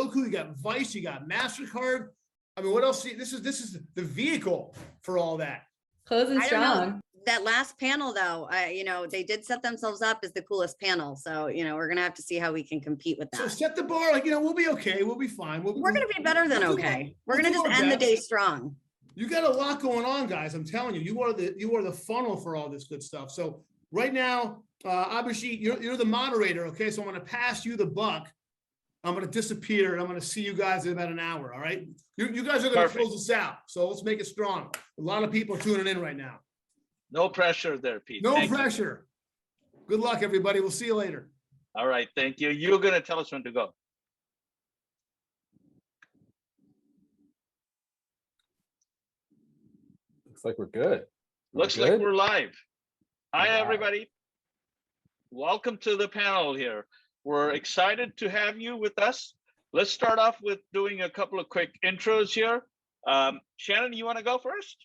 Roku, you got Vice, you got Mastercard. I mean, what else? This is the vehicle for all that. Closing strong. Know. That last panel, though, they did set themselves up as the coolest panel. So, we're going to have to see how we can compete with that. So set the bar, like, we'll be okay. We'll be fine. We're going to be better than okay. We're going to just end the day strong. You got a lot going on, guys. I'm telling you, you are the funnel for all this good stuff. So right now, Abhijit, you're the moderator. Okay. So I'm going to pass you the buck. I'm going to disappear and I'm going to see you guys in about an hour. All right. You guys are going to close this out. So let's make it strong. A lot of people are tuning in right now. No pressure there, Pete. No pressure. Good luck, everybody. We'll see you later. All right. Thank you. You're going to tell us when to go. Looks like we're good. Looks like we're live. Hi, everybody. Welcome to the panel here. We're excited to have you with us. Let's start off with doing a couple of quick intros here. Shannon, you want to go first?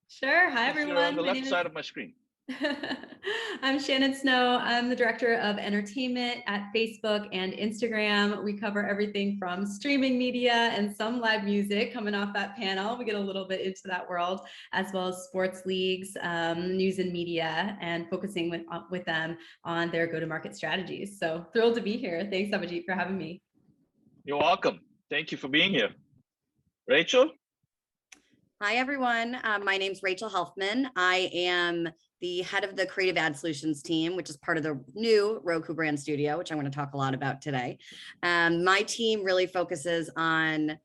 Sure. Hi, everyone. You're on the left side of my screen. I'm Shannon Snow. I'm the director of entertainment at Facebook and Instagram. We cover everything from streaming media and some live music coming off that panel. We get a little bit into that world, as well as sports leagues, news and media, and focusing with them on their go-to-market strategies. So thrilled to be here. Thanks, Abhijit, for having me. You're welcome. Thank you for being here. Rachel? Hi, everyone. My name's Rachel Helfman. I am the head of the Creative Ad Solutions team, which is part of the new Roku brand studio, which I'm going to talk a lot about today. My team really focuses on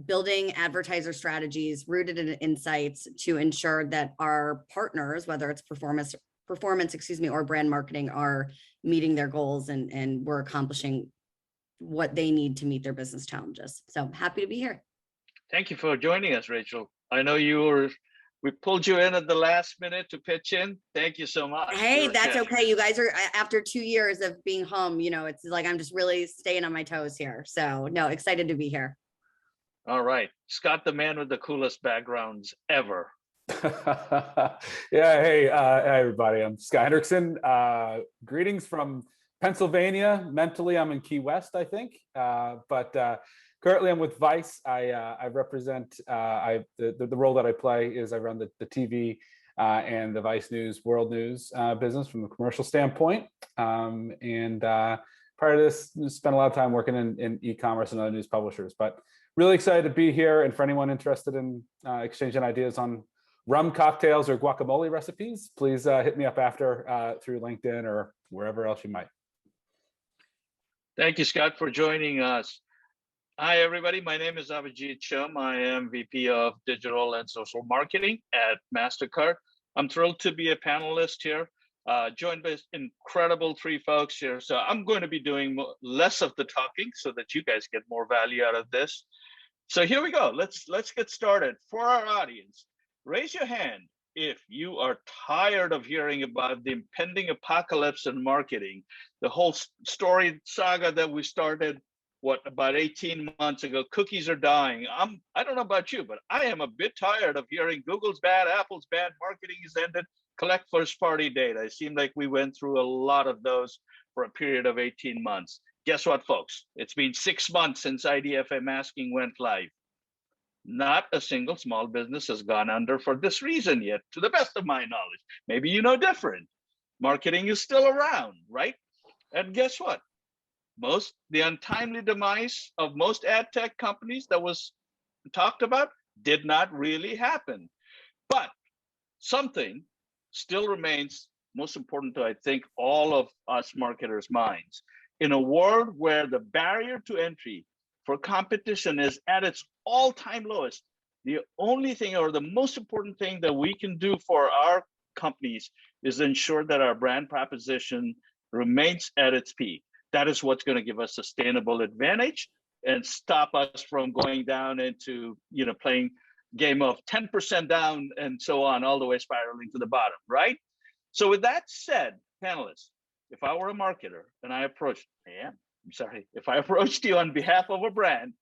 building advertiser strategies rooted in insights to ensure that our partners, whether it's performance, or brand marketing, are meeting their goals and we're accomplishing what they need to meet their business challenges. So I'm happy to be here. Thank you for joining us, Rachel. I know we pulled you in at the last minute to pitch in. Thank you so much. Hey, that's okay. You guys are, after 2 years of being home, it's like I'm just really staying on my toes here. So no, excited to be here. All right. Scott, the man with the coolest backgrounds ever. Yeah. Hey, everybody. I'm Scott Hendrickson. Greetings from Pennsylvania. Mentally, I'm in Key West, I think. But currently, I'm with Vice. I represent the role that I play is I run the TV and the Vice News World News business from a commercial standpoint. And prior to this, spent a lot of time working in e-commerce and other news publishers. But really excited to be here. And for anyone interested in exchanging ideas on rum cocktails or guacamole recipes, please hit me up after through LinkedIn or wherever else you might. Thank you, Scott, for joining us. Hi, everybody. My name is Abhijit Shome. I am VP of Digital and Social Marketing at Mastercard. I'm thrilled to be a panelist here, joined by incredible three folks here. So I'm going to be doing less of the talking so that you guys get more value out of this. So here we go. Let's get started. For our audience, raise your hand if you are tired of hearing about the impending apocalypse in marketing, the whole story saga that we started about 18 months ago. Cookies are dying. I don't know about you, but I am a bit tired of hearing Google's bad, Apple's bad, marketing is ended, collect first party data. It seemed like we went through a lot of those for a period of 18 months. Guess what, folks? It's been 6 months since IDFA masking went live. Not a single small business has gone under for this reason yet, to the best of my knowledge. Maybe you know different. Marketing is still around, right? And guess what? The untimely demise of most ad tech companies that was talked about did not really happen. But something still remains most important to, I think, all of us marketers' minds. In a world where the barrier to entry for competition is at its all-time lowest, the only thing or the most important thing that we can do for our companies is ensure that our brand proposition remains at its peak. That is what's going to give us sustainable advantage and stop us from going down into, playing game of 10% down and so on, all the way spiraling to the bottom, right? So with that said, panelists, if I were a marketer and if I approached you on behalf of a brand,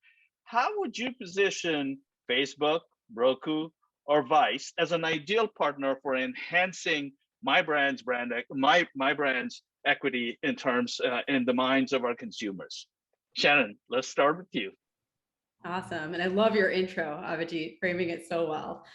how would you position Facebook, Roku, or Vice as an ideal partner for enhancing my brand's equity in terms in the minds of our consumers? Shannon, let's start with you. Awesome. And I love your intro, Abhijit, framing it so well.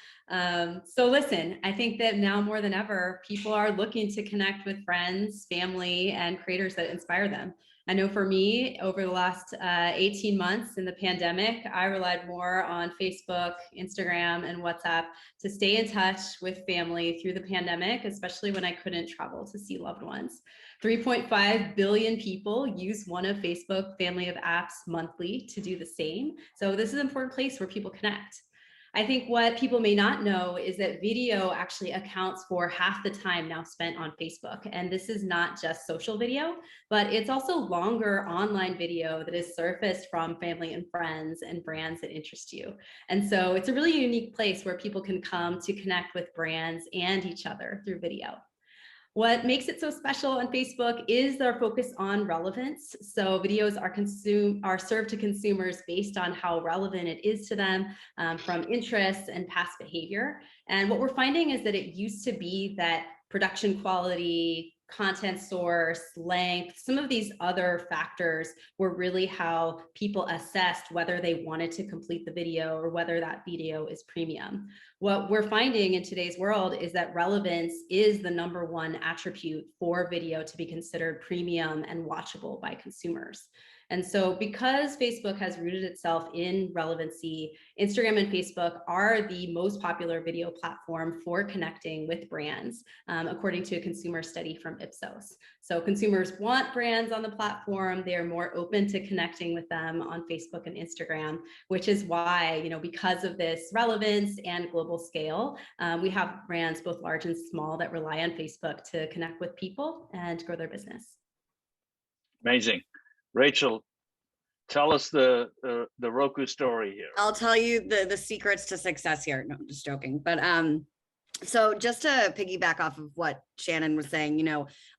So listen, I think that now more than ever, people are looking to connect with friends, family, and creators that inspire them. I know for me, over the last 18 months in the pandemic, I relied more on Facebook, Instagram, and WhatsApp to stay in touch with family through the pandemic, especially when I couldn't travel to see loved ones. 3.5 billion people use one of Facebook family of apps monthly to do the same. So this is an important place where people connect. I think what people may not know is that video actually accounts for half the time now spent on Facebook. And this is not just social video, but it's also longer online video that is surfaced from family and friends and brands that interest you. And so it's a really unique place where people can come to connect with brands and each other through video. What makes it so special on Facebook is their focus on relevance. So videos are served to consumers based on how relevant it is to them, from interests and past behavior. And what we're finding is that it used to be that production quality, content source, length, some of these other factors were really how people assessed whether they wanted to complete the video or whether that video is premium. What we're finding in today's world is that relevance is the #1 attribute for video to be considered premium and watchable by consumers. And so because Facebook has rooted itself in relevancy, Instagram and Facebook are the most popular video platform for connecting with brands, according to a consumer study from Ipsos. So consumers want brands on the platform. They are more open to connecting with them on Facebook and Instagram, which is why, because of this relevance and global scale, we have brands both large and small that rely on Facebook to connect with people and grow their business. Amazing. Rachel, tell us the Roku story here. I'll tell you the secrets to success here. No, I'm just joking. But so just to piggyback off of what Shannon was saying,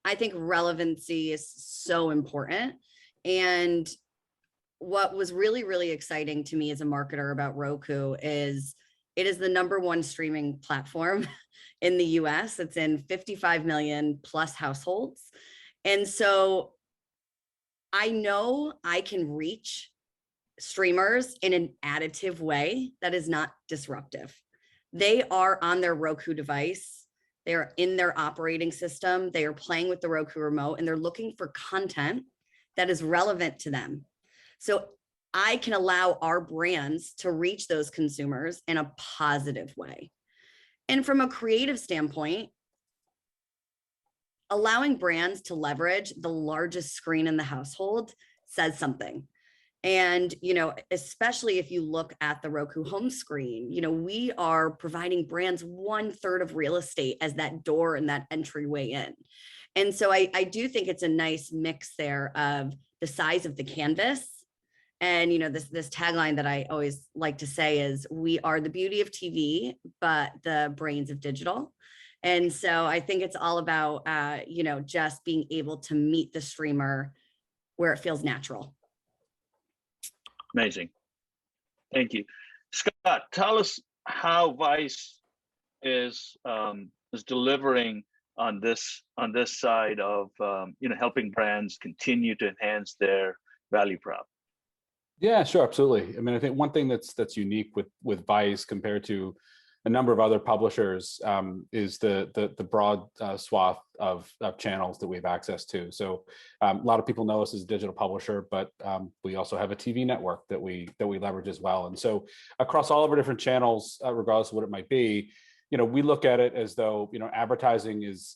I think relevancy is so important. And what was really, really exciting to me as a marketer about Roku is it is the #1 streaming platform in the US. It's in 55 million plus households. And so I know I can reach streamers in an additive way that is not disruptive. They are on their Roku device. They're in their operating system. They are playing with the Roku remote and they're looking for content that is relevant to them. So I can allow our brands to reach those consumers in a positive way. And from a creative standpoint, allowing brands to leverage the largest screen in the household says something. And, especially if you look at the Roku home screen, we are providing brands 1/3 of real estate as that door and that entryway in. And so I do think it's a nice mix there of the size of the canvas. And, this tagline that I always like to say is, we are the beauty of TV, but the brains of digital. And so I think it's all about, just being able to meet the streamer where it feels natural. Amazing. Thank you. Scott, tell us how Vice is delivering on this side of helping brands continue to enhance their value prop. Yeah, sure, absolutely. I mean, I think one thing that's unique with Vice compared to a number of other publishers is the broad swath of channels that we have access to. So a lot of people know us as a digital publisher, but we also have a TV network that we leverage as well. And so across all of our different channels, regardless of what it might be, we look at it as though advertising is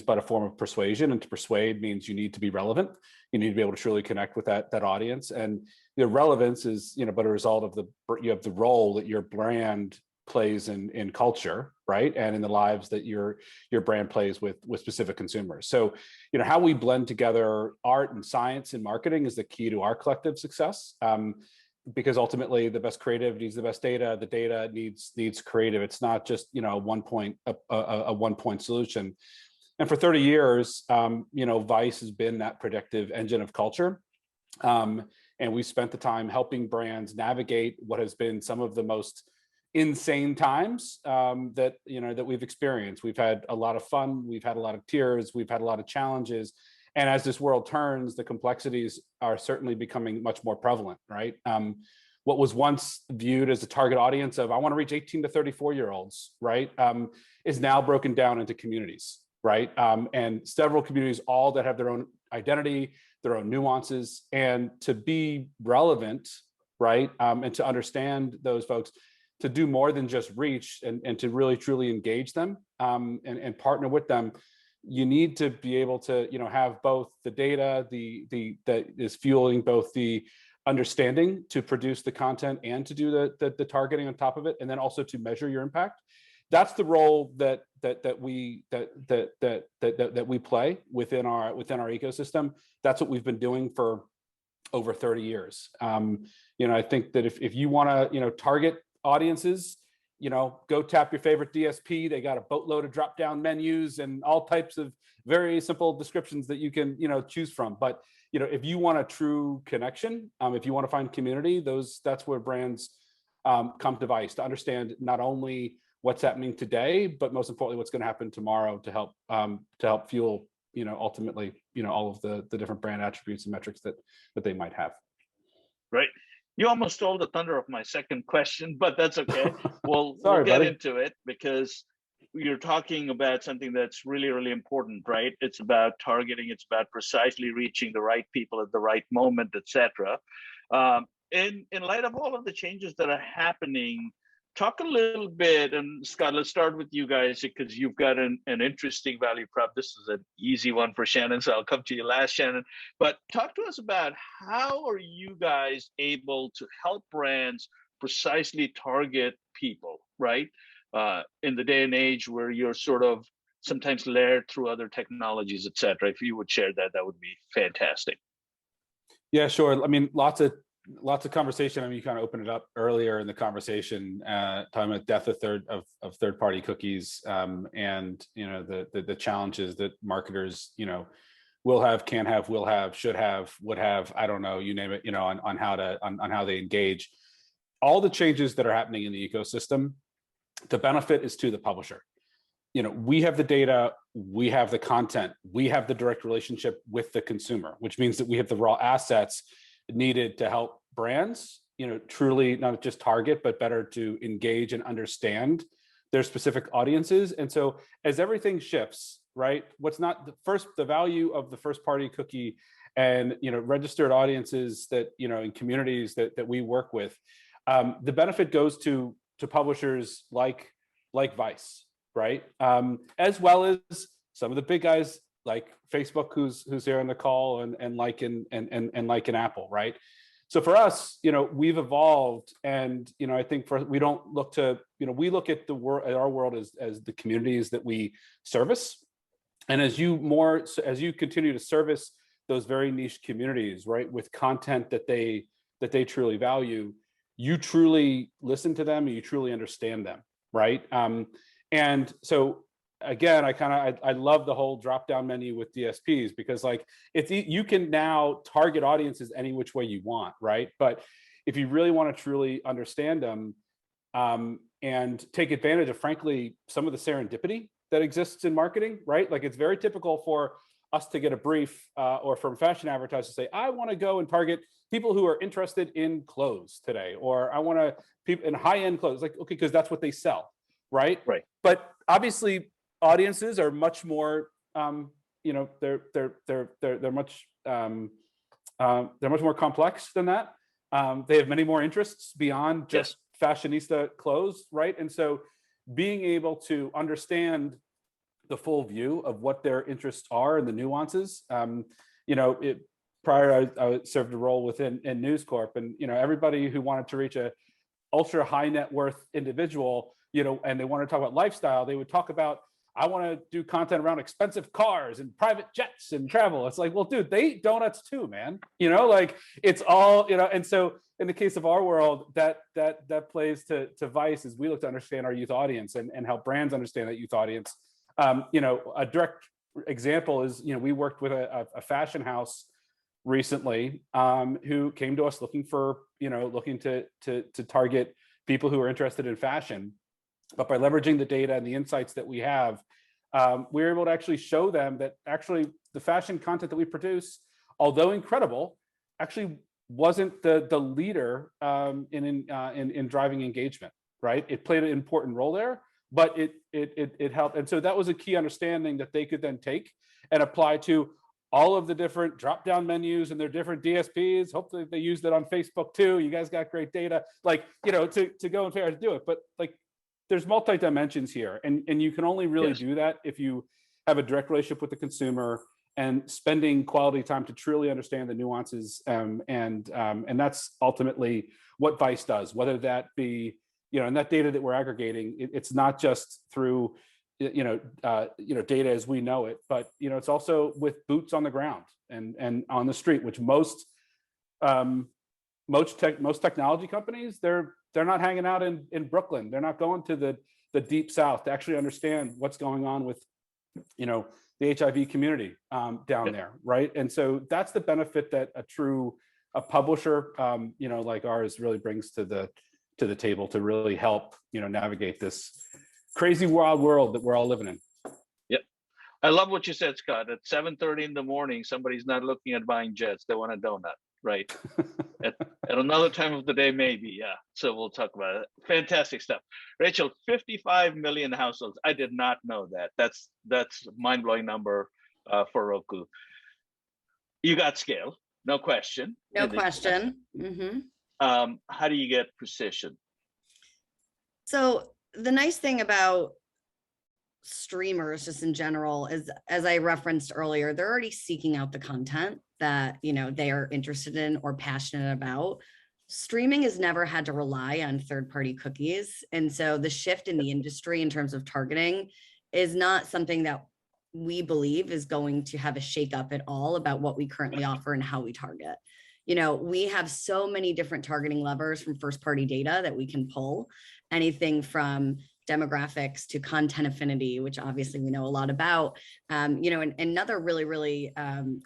but a form of persuasion, and to persuade means you need to be relevant. You need to be able to truly connect with that audience, and the relevance is but a result of the role that your brand plays in culture, right, and in the lives that your brand plays with specific consumers. So how we blend together art and science and marketing is the key to our collective success. Because ultimately the best creative needs the best data. The data needs creative. It's not just a one point solution. And for 30 years, Vice has been that predictive engine of culture. And we spent the time helping brands navigate what has been some of the most insane times that we've experienced. We've had a lot of fun. We've had a lot of tears. We've had a lot of challenges. And as this world turns, the complexities are certainly becoming much more prevalent, right? what was once viewed as a target audience of I want to reach 18 to 34-year-olds, right, is now broken down into communities, right? And several communities, all that have their own identity, their own nuances, and to be relevant, right, and to understand those folks, to do more than just reach and to really truly engage them and partner with them, you need to be able to, have both the data, that is fueling both the understanding to produce the content and to do the targeting on top of it, and then also to measure your impact. That's the role that we play within our ecosystem. That's what we've been doing for over 30 years. I think that if you want to, target audiences, go tap your favorite DSP. They got a boatload of drop-down menus and all types of very simple descriptions that you can, choose from. But if you want a true connection, if you want to find community, that's where brands come to Vice, to understand not only what's happening today, but most importantly, what's going to happen tomorrow to help fuel, ultimately, all of the different brand attributes and metrics that they might have. Right. You almost stole the thunder of my second question, but that's okay. We'll get buddy. into it, because you're talking about something that's really, really important, right? It's about targeting. It's about precisely reaching the right people at the right moment, etc. In light of all of the changes that are happening, talk a little bit, and Scott, let's start with you guys, because you've got an interesting value prop. This is an easy one for Shannon, so I'll come to you last, Shannon. But talk to us about how are you guys able to help brands precisely target people, right? In the day and age where you're sort of sometimes layered through other technologies, et cetera. If you would share that, that would be fantastic. Yeah, sure. I mean, lots of conversation. I mean, you kind of opened it up earlier in the conversation, talking about death of third-party cookies, and the challenges that marketers will have, can have, will have, should have, would have, I don't know, you name it, on how they engage. All the changes that are happening in the ecosystem, the benefit is to the publisher. We have the data, we have the content, we have the direct relationship with the consumer, which means that we have the raw assets needed to help brands, truly not just target, but better to engage and understand their specific audiences. And so as everything shifts, right, the value of the first party cookie and, registered audiences that, in communities that we work with, the benefit goes to publishers like Vice, right? As well as some of the big guys like Facebook, who's here on the call, and like in Apple, right? So for us, we've evolved, and I think we don't look to, we look at our world as the communities that we service, and as you continue to service those very niche communities, right, with content that they truly value, you truly listen to them and you truly understand them, right? And so again, I love the whole drop down menu with DSPs, because you can now target audiences any which way you want, right? But if you really want to truly understand them, and take advantage of, frankly, some of the serendipity that exists in marketing, right? Like, it's very typical for us to get a brief or from fashion advertisers to say, I want to go and target people who are interested in clothes today, or I want to people in high-end clothes. Like, okay, because that's what they sell, right? Right. But obviously, audiences are much more, they're much more complex than that. They have many more interests beyond just fashionista clothes, right? And so, being able to understand the full view of what their interests are and the nuances, prior, I served a role within News Corp, and everybody who wanted to reach a ultra high net worth individual, and they want to talk about lifestyle, they would talk about, I want to do content around expensive cars and private jets and travel. It's like, well, dude, they eat donuts too, man. It's all, and so in the case of our world, that plays to Vice, as we look to understand our youth audience and help brands understand that youth audience. A direct example is, we worked with a fashion house recently, who came to us looking to target people who are interested in fashion. But by leveraging the data and the insights that we have, we're able to actually show them that actually the fashion content that we produce, although incredible, actually wasn't the leader in driving engagement, right? It played an important role there, but it helped. And so that was a key understanding that they could then take and apply to all of the different drop-down menus and their different DSPs. Hopefully they use that on Facebook too. You guys got great data, like, you know, to go and figure out how to do it. But like, there's multi-dimensions here, and you can only really do that if you have a direct relationship with the consumer and spending quality time to truly understand the nuances. And that's ultimately what Vice does, whether that be, you know, and that data that we're aggregating, it's not just through, data as we know it, but, you know, it's also with boots on the ground and on the street, which most technology companies, they're not hanging out in Brooklyn. They're not going to the deep South to actually understand what's going on with, you know, the HIV community down there, right? And so that's the benefit that a publisher, like ours, really brings to the table to really help, you know, navigate this crazy wild world that we're all living in. Yep, I love what you said, Scott. At 7:30 in the morning, somebody's not looking at buying jets; they want a donut, right? at another time of the day, maybe, yeah. So we'll talk about it. Fantastic stuff, Rachel. 55 million households. I did not know that. That's a mind-blowing number for Roku. You got scale, no question. No question. How do you get precision? So the nice thing about streamers just in general is, as I referenced earlier, they're already seeking out the content that, you know, they are interested in or passionate about. Streaming has never had to rely on third-party cookies. And so the shift in the industry in terms of targeting is not something that we believe is going to have a shakeup at all about what we currently offer and how we target. You know, we have so many different targeting levers from first-party data that we can pull, anything from demographics to content affinity, which obviously we know a lot about. And another really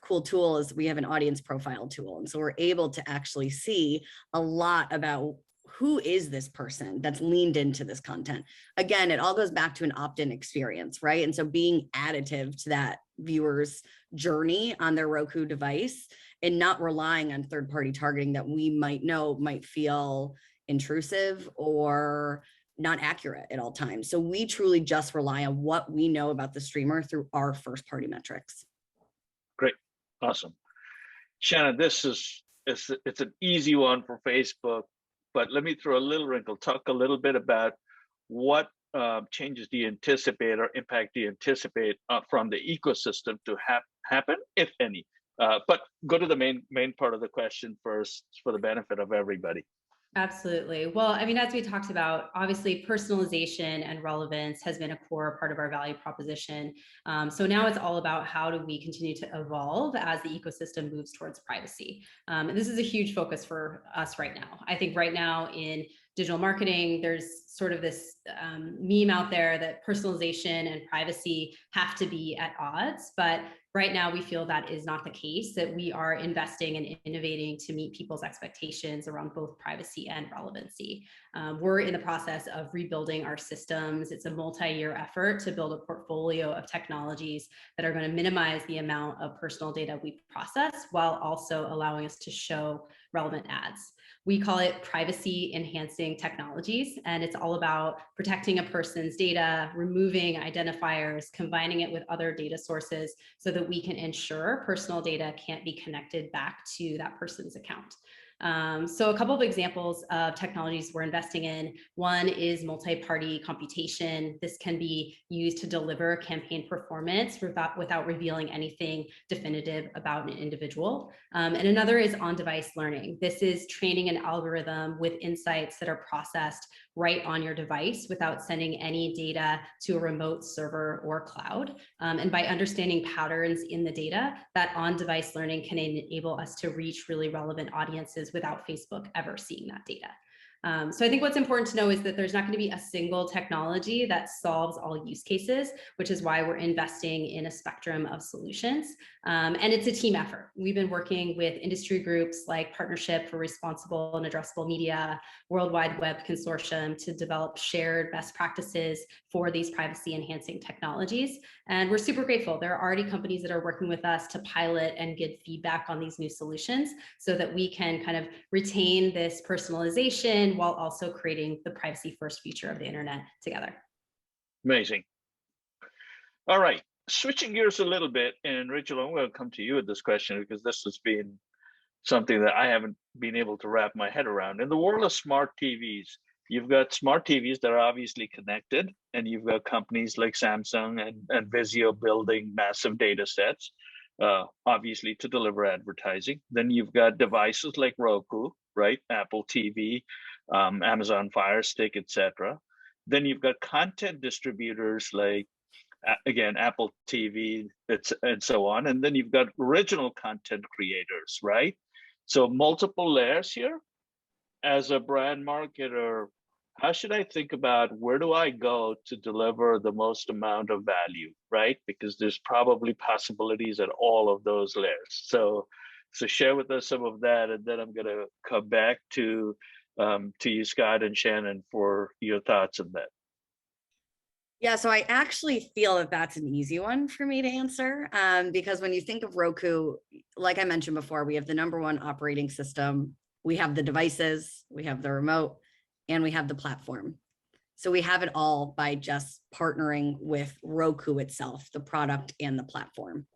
cool tool is we have an audience profile tool. And so we're able to actually see a lot about who is this person that's leaned into this content. Again, it all goes back to an opt-in experience, right? And so being additive to that viewer's journey on their Roku device and not relying on third-party targeting that we might feel intrusive or not accurate at all times. So we truly just rely on what we know about the streamer through our first-party metrics. Great, awesome. Shannon, it's an easy one for Facebook, but let me throw a little wrinkle. Talk a little bit about what changes do you anticipate or impact do you anticipate from the ecosystem to happen, if any? But go to the main part of the question first for the benefit of everybody. Absolutely. Well, I mean, as we talked about, obviously personalization and relevance has been a core part of our value proposition. So now it's all about how do we continue to evolve as the ecosystem moves towards privacy. And this is a huge focus for us right now. I think right now in digital marketing, there's sort of this meme out there that personalization and privacy have to be at odds, but right now we feel that is not the case, that we are investing and innovating to meet people's expectations around both privacy and relevancy. We're in the process of rebuilding our systems. It's a multi-year effort to build a portfolio of technologies that are going to minimize the amount of personal data we process while also allowing us to show relevant ads. We call it privacy enhancing technologies, and it's all about protecting a person's data, removing identifiers, combining it with other data sources so that we can ensure personal data can't be connected back to that person's account. So a couple of examples of technologies we're investing in. One is multi-party computation. This can be used to deliver campaign performance without revealing anything definitive about an individual. And another is on-device learning. This is training an algorithm with insights that are processed right on your device without sending any data to a remote server or cloud. And by understanding patterns in the data, that on-device learning can enable us to reach really relevant audiences without Facebook ever seeing that data. So I think what's important to know is that there's not going to be a single technology that solves all use cases, which is why we're investing in a spectrum of solutions. And it's a team effort. We've been working with industry groups like Partnership for Responsible and Addressable Media, World Wide Web Consortium to develop shared best practices for these privacy enhancing technologies. And we're super grateful. There are already companies that are working with us to pilot and give feedback on these new solutions so that we can kind of retain this personalization while also creating the privacy first future of the internet together. Amazing. All right, switching gears a little bit, and Rachel, I'm going to come to you with this question because this has been something that I haven't been able to wrap my head around. In the world of smart TVs, you've got smart TVs that are obviously connected, and you've got companies like Samsung and Vizio building massive data sets, obviously to deliver advertising. Then you've got devices like Roku, right? Apple TV, Amazon Fire Stick, etc. Then you've got content distributors like, again, Apple TV, and so on. And then you've got original content creators, right? So multiple layers here. As a brand marketer, how should I think about where do I go to deliver the most amount of value, right? Because there's probably possibilities at all of those layers. So share with us some of that, and then I'm going to come back to you, Scott and Shannon, for your thoughts on that. Yeah, so I actually feel that that's an easy one for me to answer, because when you think of Roku, like I mentioned before, we have the #1 operating system, we have the devices, we have the remote, and we have the platform. So we have it all by just partnering with Roku itself, the product and the platform.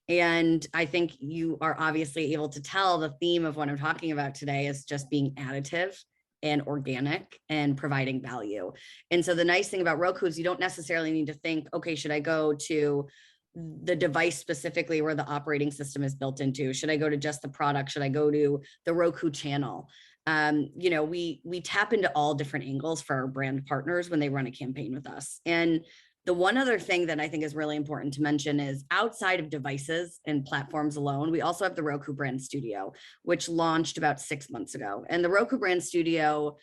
And I think you are obviously able to tell the theme of what I'm talking about today is just being additive and organic and providing value. And so the nice thing about Roku is you don't necessarily need to think, okay, should I go to the device specifically where the operating system is built into? Should I go to just the product? Should I go to the Roku channel? We tap into all different angles for our brand partners when they run a campaign with us. And the one other thing that I think is really important to mention is outside of devices and platforms alone, we also have the Roku Brand Studio, which launched about 6 months ago. And the Roku Brand Studio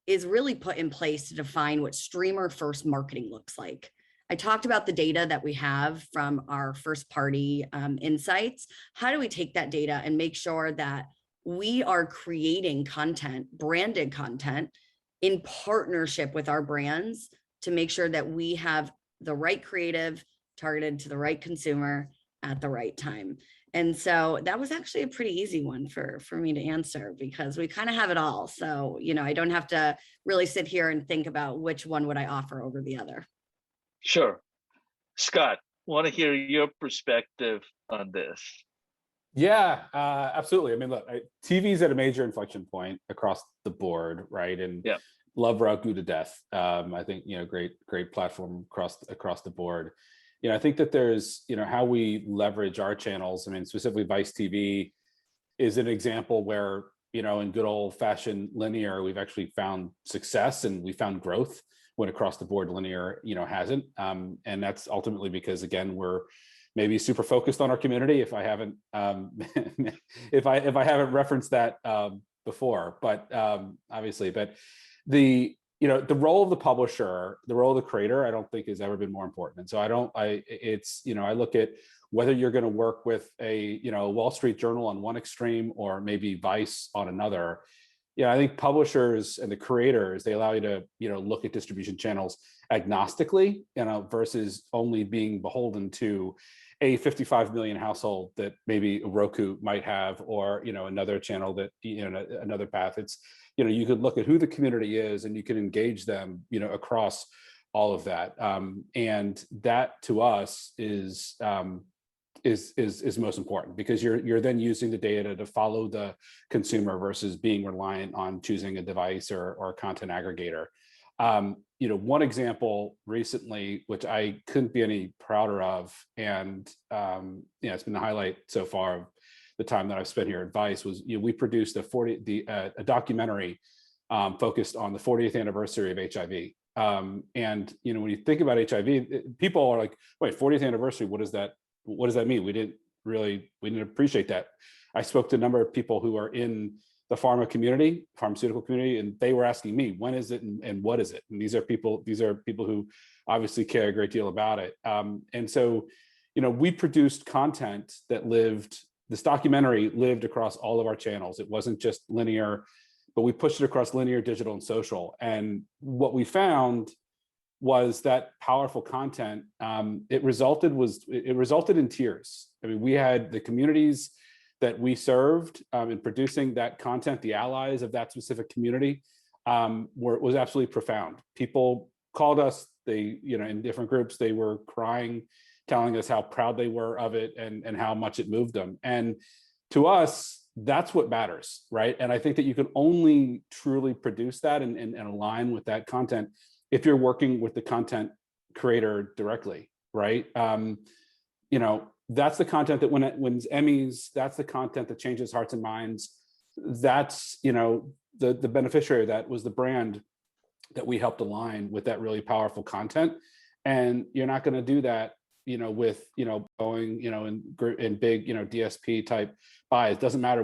is really put in place to define what streamer first marketing looks like. I talked about the data that we have from our first party insights. How do we take that data and make sure that we are creating content, branded content, in partnership with our brands to make sure that we have the right creative targeted to the right consumer at the right time? And so that was actually a pretty easy one for me to answer because we kind of have it all. So, I don't have to really sit here and think about which one would I offer over the other. Sure. Scott, want to hear your perspective on this. Yeah, absolutely. I mean, look, TV's at a major inflection point across the board, right? And yeah, love Roku to death. I think, great platform across the board. I think that there's, how we leverage our channels. I mean, specifically Vice TV is an example where, in good old fashioned linear, we've actually found success and we found growth when across the board linear, hasn't. And that's ultimately because, again, we're maybe super focused on our community. If I haven't, if I haven't referenced that before, but obviously, but the role of the publisher, the role of the creator, I don't think has ever been more important. And so I look at whether you're going to work with a Wall Street Journal on one extreme or maybe Vice on another. I think publishers and the creators, they allow you to, look at distribution channels agnostically, versus only being beholden to a 55 million household that maybe Roku might have, or, another channel that, another path. It's, you could look at who the community is and you can engage them, across all of that. And that to us is most important because you're then using the data to follow the consumer versus being reliant on choosing a device or a content aggregator. One example recently, which I couldn't be any prouder of, and it's been the highlight so far of the time that I've spent here at Vice, was we produced a documentary focused on the 40th anniversary of HIV. And when you think about HIV, people are like, wait, 40th anniversary, what does that mean? We didn't appreciate that. I spoke to a number of people who are in the pharmaceutical community, and they were asking me, when is it and what is it? And these are people who obviously care a great deal about it. And so, we produced content that this documentary lived across all of our channels. It wasn't just linear, but we pushed it across linear, digital, and social. And what we found was that powerful content, it resulted in tears. I mean, we had the communities that we served in producing that content, the allies of that specific community, was absolutely profound. People called us, in different groups, they were crying, telling us how proud they were of it and how much it moved them. And to us, that's what matters, right? And I think that you can only truly produce that and align with that content if you're working with the content creator directly, right? That's the content that wins Emmys. That's the content that changes hearts and minds. That's, the beneficiary of that was the brand that we helped align with that really powerful content. And you're not going to do that, with, going, in big, DSP type buys. It doesn't matter